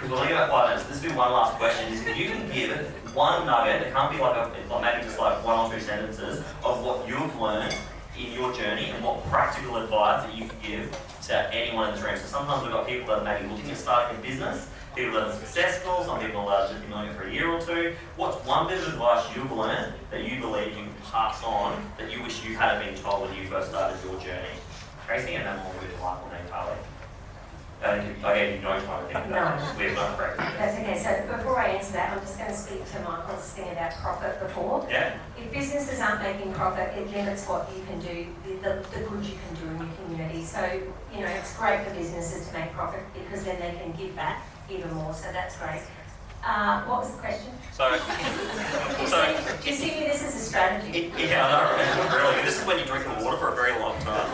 Because we're only about 5 minutes. This will be one last question. Is if you can give one nugget, it can't be like maybe just like 1 or 2 sentences of what you've learned in your journey and what practical advice that you could give to anyone in this room. So sometimes we've got people that are maybe looking at starting a business, people that are successful, some people that have just been doing it for a year or 2. What's one bit of advice you've learned that you believe you can pass on that you wish you had been told when you first started your journey? Tracy, and then we'll move to Michael and Carly. I gave you no time to think about it. We've done correct. That's okay. So before I answer that, I'm just going to speak to Michael's thing about profit before. Yeah. If businesses aren't making profit, it limits what you can do, the good you can do in your community. So, you know, it's great for businesses to make profit because then they can give back even more. So that's great. What was the question? So do you see this as a strategy? Yeah, I know, really. This is when you drink the water for a very long time.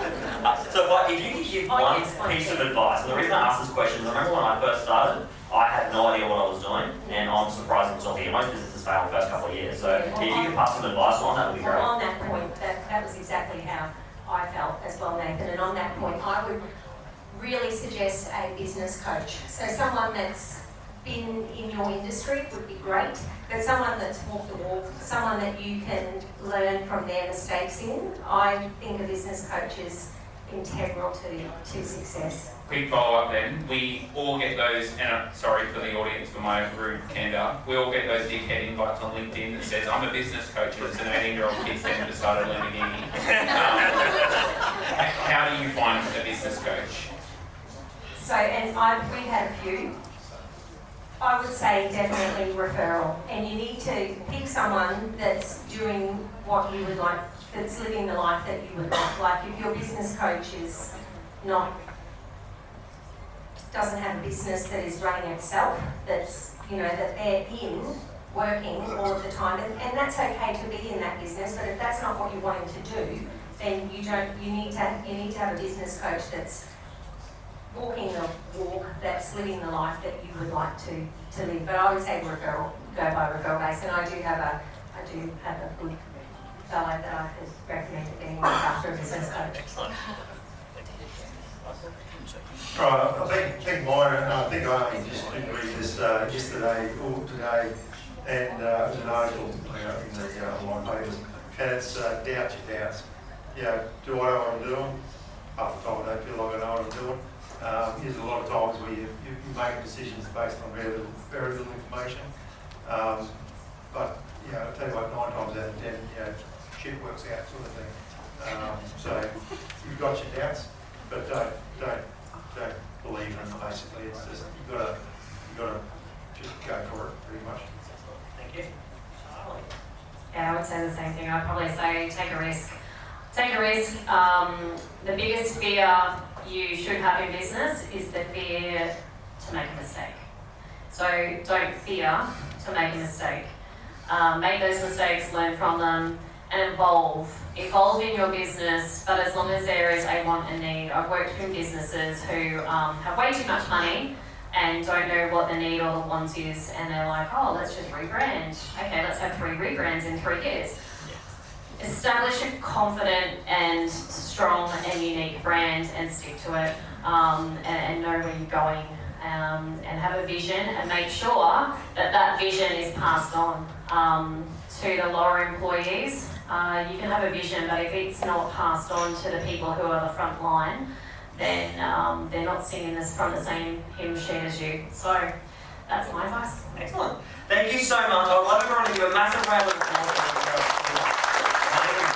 So if you could give one piece of advice, and the reason I asked this question is I remember when I first started, I had no idea what I was doing, and I'm surprised myself here. Most businesses fail the first couple of years, so if you could pass some advice on, that would be great. Well, on that point, that was exactly how I felt as well, Nathan, and on that point, I would really suggest a business coach. So someone that's been in your industry would be great, but someone that's walked the walk, someone that you can learn from their mistakes in. I think a business coach is integral to success. Quick follow-up then, we all get those, and sorry for the audience for my rude candor, we all get those dickhead invites on LinkedIn that says, I'm a business coach, and it's an 18-year-old kid standing beside a Lamborghini. How do you find a business coach? So, and we've had a few. I would say definitely referral, and you need to pick someone that's doing what you would like, that's living the life that you would like. Like if your business coach is doesn't have a business that is running itself, that's, you know, that they're in working all of the time, and that's okay to be in that business, but if that's not what you're wanting to do, then you need to have a business coach that's walking the walk, that's living the life that you would like to live. But I would say referral, go by referral base, and I do have a good fellow that I could recommend to anyone after a business coach. Excellent. I think mine, and I think I only just did read this yesterday or today, and it was an article in the online papers, and it's doubt your doubts. You know, do I know what I'm doing? Half the time I don't feel like I know what I'm doing. There's a lot of times where you make decisions based on very little information. But you know, I'll tell you what, 9 times out of 10, you know, shit works out, sort of thing. So you've got your doubts, but don't believe in them. Basically, it's just you've got to just go for it, pretty much. Thank you. Yeah, I would say the same thing. I'd probably say take a risk. Take a risk. The biggest fear you should have in business is the fear to make a mistake. So don't fear to make a mistake. Make those mistakes, learn from them, and evolve. Evolve in your business, but as long as there is a want and need. I've worked in businesses who have way too much money and don't know what the need or the want is, and they're like, oh, let's just rebrand. Okay, let's have 3 rebrands in 3 years. Establish a confident and strong and unique brand and stick to it, and know where you're going, and have a vision, and make sure that vision is passed on to the lower employees. You can have a vision, but if it's not passed on to the people who are the front line, then they're not singing this from the same hymn sheet as you. So that's my advice. Excellent. Thank you so much. I'd love everyone to give a massive round of applause.